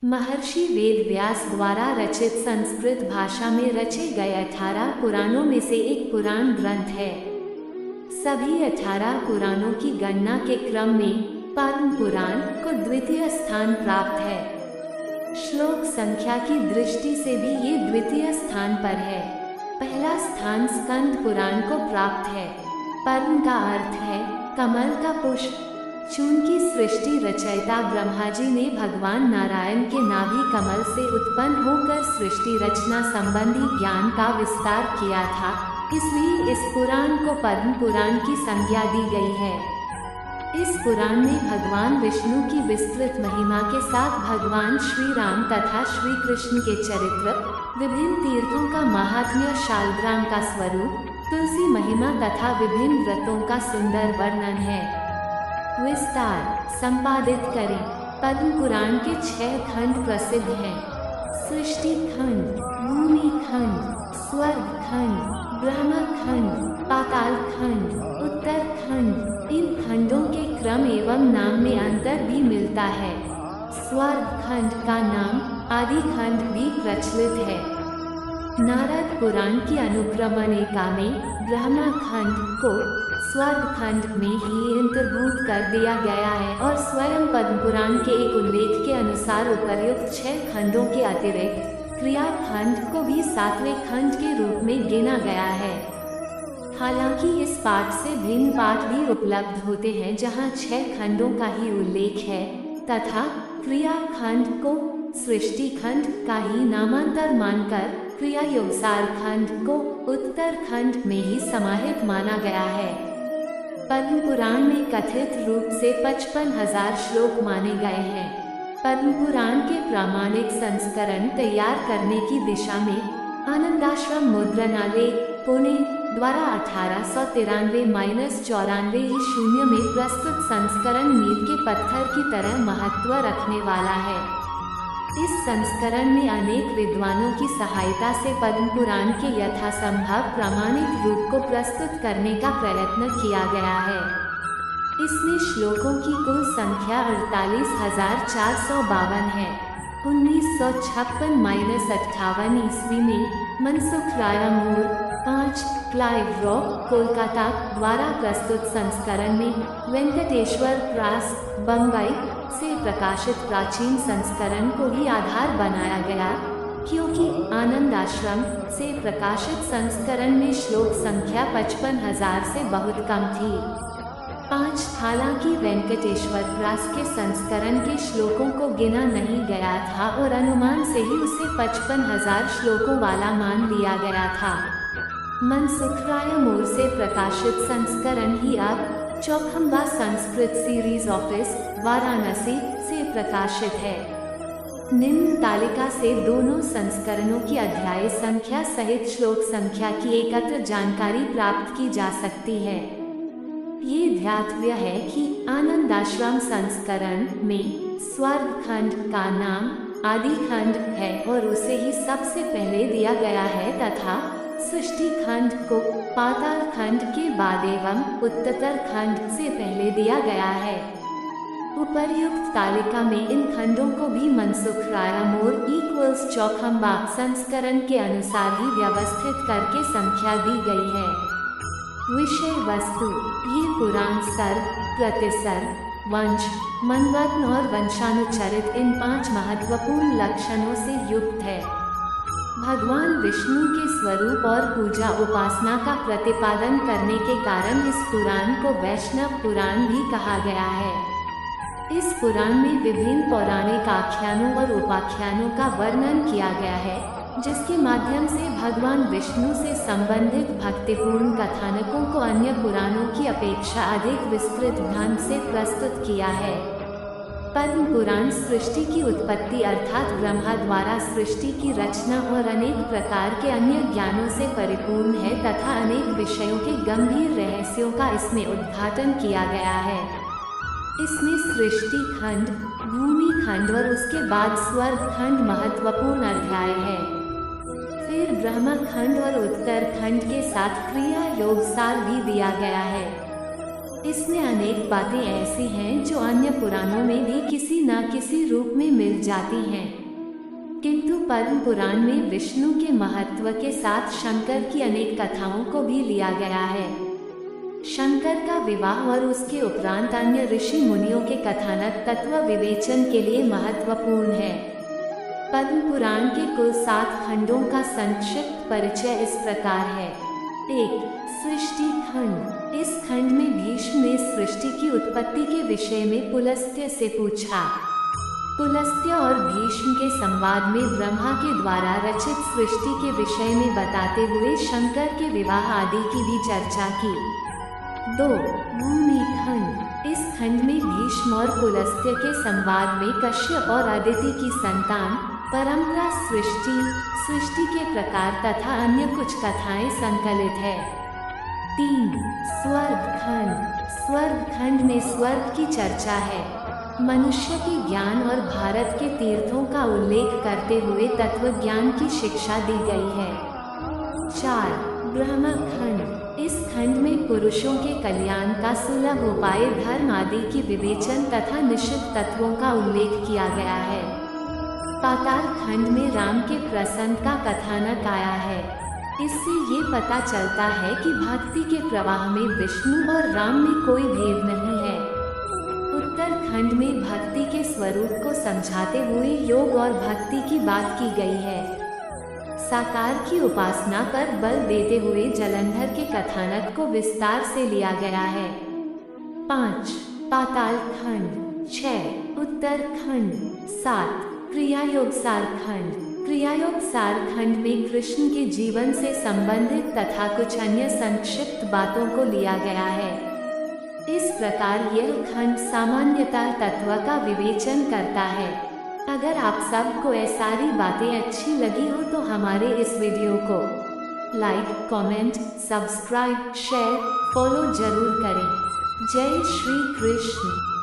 महर्षि वेद व्यास द्वारा रचित संस्कृत भाषा में रचे गए 18 पुराणों में से एक पुराण ग्रंथ है। सभी 18 पुराणों की गणना के क्रम में पद्म पुराण को द्वितीय स्थान प्राप्त है। श्लोक संख्या की दृष्टि से भी ये द्वितीय स्थान पर है। पहला स्थान स्कंद पुराण को प्राप्त है। पद्म का अर्थ है कमल का पुष्प। चून की सृष्टि रचयिता ब्रह्मा जी ने भगवान नारायण के नाभि कमल से उत्पन्न होकर सृष्टि रचना संबंधी ज्ञान का विस्तार किया था, इसलिए इस पुराण को पद्म पुराण की संज्ञा दी गई है। इस पुराण में भगवान विष्णु की विस्तृत महिमा के साथ भगवान श्री राम तथा श्री कृष्ण के चरित्र, विभिन्न तीर्थों का महात्म्य, शालग्राम का स्वरूप, तुलसी महिमा तथा विभिन्न व्रतों का सुंदर वर्णन है। विस्तार संपादित करें। पद्म पुराण के 6 खंड प्रसिद्ध हैं। सृष्टि खंड, भूमि खंड, स्वर्ग खंड, ब्रह्म खंड, पाताल खंड, उत्तर खंड। इन खंडों के क्रम एवं नाम में अंतर भी मिलता है। स्वर्ग खंड का नाम आदि खंड भी प्रचलित है। नारद पुराण की अनुक्रमणिका में ब्रह्मा खंड को स्वर्ग खंड में ही अंतर्भूत कर दिया गया है और स्वयं पद्म पुराण के एक उल्लेख के अनुसार उपर्युक्त 6 खंडों के अतिरिक्त क्रिया खंड को भी 7वें खंड के रूप में गिना गया है। हालांकि इस पाठ से भिन्न पाठ भी उपलब्ध होते हैं जहां 6 खंडों का ही उल्लेख है तथा क्रिया खंड को सृष्टि खंड का ही नामांतर मानकर क्रिया योगसार खंड को उत्तर खंड में ही समाहित माना गया है। पद्म पुराण में कथित रूप से 55,000 श्लोक माने गए हैं। पद्म पुराण के प्रामाणिक संस्करण तैयार करने की दिशा में आनंदाश्रम मुद्रणालय पुणे द्वारा 1893-94 शून्य में प्रस्तुत संस्करण मील के पत्थर की तरह महत्व रखने वाला है। इस संस्करण में अनेक विद्वानों की सहायता से पद्म पुराण के यथासंभव प्रामाणिक रूप को प्रस्तुत करने का प्रयत्न किया गया है। इसमें श्लोकों की कुल संख्या 48,452 है। 1956-58 ईस्वी में मनसुख रायमूर 5 क्लाइव रॉक कोलकाता द्वारा प्रस्तुत संस्करण में वेंकटेश्वर प्रेस बम्बई से प्रकाशित प्राचीन संस्करण को ही आधार बनाया गया, क्योंकि आनंद आश्रम से प्रकाशित संस्करण में श्लोक संख्या 55,000 से बहुत कम थी। 5 हालांकि वेंकटेश्वर प्रेस के संस्करण के श्लोकों को गिना नहीं गया था और अनुमान से ही उसे 55,000 श्लोकों वाला मान लिया गया था। मनसुख रायमूर से प्रकाशित संस्करण ही अब चौखंबा संस्कृत सीरीज ऑफिस वाराणसी से प्रकाशित है। निम्न तालिका से दोनों संस्करणों की अध्याय संख्या सहित श्लोक संख्या की एकत्र जानकारी प्राप्त की जा सकती है। ये ध्यातव्य है कि आनंदाश्रम संस्करण में स्वर्ग खंड का नाम आदि खंड है और उसे ही सबसे पहले दिया गया है तथा सृष्टि खंड को पाताल खंड के बाद एवं उत्तर खंड से पहले दिया गया है। उपर्युक्त तालिका में इन खंडों को भी मनसुख रायमूर = चौखंबा संस्करण के अनुसार ही व्यवस्थित करके संख्या दी गई है। विषय वस्तु: ये पुराण सर्ग, प्रतिसर्ग, वंश, मनरत्न और वंशानुचरित इन 5 महत्वपूर्ण लक्षणों से युक्त है। भगवान विष्णु के स्वरूप और पूजा उपासना का प्रतिपादन करने के कारण इस पुराण को वैष्णव पुराण भी कहा गया है। इस पुराण में विभिन्न पौराणिक आख्यानों और उपाख्यानों का वर्णन किया गया है, जिसके माध्यम से भगवान विष्णु से संबंधित भक्तिपूर्ण कथानकों को अन्य पुराणों की अपेक्षा अधिक विस्तृत ढंग से प्रस्तुत किया है। पद्म पुराण सृष्टि की उत्पत्ति अर्थात ब्रह्मा द्वारा सृष्टि की रचना और अनेक प्रकार के अन्य ज्ञानों से परिपूर्ण है तथा अनेक विषयों के गंभीर रहस्यों का इसमें उद्घाटन किया गया है। इसमें सृष्टि खंड, भूमि खंड और उसके बाद स्वर्ग खंड महत्वपूर्ण अध्याय है। फिर ब्रह्म खंड और उत्तर खंड के साथ क्रिया योग सार भी दिया गया है। इसमें अनेक बातें ऐसी हैं जो अन्य पुराणों में भी किसी न किसी रूप में मिल जाती हैं, किंतु पद्म पुराण में विष्णु के महत्व के साथ शंकर की अनेक कथाओं को भी लिया गया है। शंकर का विवाह और उसके उपरांत अन्य ऋषि मुनियों के कथानक तत्व विवेचन के लिए महत्वपूर्ण है। पद्म पुराण के कुल 7 खंडों का संक्षिप्त परिचय इस प्रकार है। 1. सृष्टि खंड। इस खंड में भीष्म ने सृष्टि की उत्पत्ति के विषय में पुलस्त्य से पूछा। पुलस्त्य और भीष्म के संवाद में ब्रह्मा के द्वारा रचित सृष्टि के विषय में बताते हुए शंकर के विवाह आदि की भी चर्चा की। 2. भूमि खंड। इस खंड में भीष्म और पुलस्त्य के संवाद में कश्यप और अदिति की संतान, परंपरा, सृष्टि के प्रकार तथा अन्य कुछ कथाएं संकलित है। 3. स्वर्ग खंड। स्वर्ग खंड में स्वर्ग की चर्चा है। मनुष्य के ज्ञान और भारत के तीर्थों का उल्लेख करते हुए तत्व ज्ञान की शिक्षा दी गई है। 4. ब्रह्म खंड। इस खंड में पुरुषों के कल्याण का सुलभ उपाय, धर्म आदि की विवेचन तथा निश्चित तत्वों का उल्लेख किया गया है। पाताल खंड में राम के प्रसंग का कथानक आया है। इससे ये पता चलता है कि भक्ति के प्रवाह में विष्णु और राम में कोई भेद नहीं है। उत्तर खंड में भक्ति के स्वरूप को समझाते हुए योग और भक्ति की बात की गई है। साकार की उपासना पर बल देते हुए जलंधर के कथानक को विस्तार से लिया गया है। 5. पाताल खंड। 6. उत्तर खंड। 7. क्रियायोग सार खंड। क्रियायोग सार खंड में कृष्ण के जीवन से संबंधित तथा कुछ अन्य संक्षिप्त बातों को लिया गया है। इस प्रकार यह खंड सामान्यतः तत्व का विवेचन करता है। अगर आप सबको ये सारी बातें अच्छी लगी हो तो हमारे इस वीडियो को like, comment, subscribe, share, follow जरूर करें। जय श्री कृष्ण।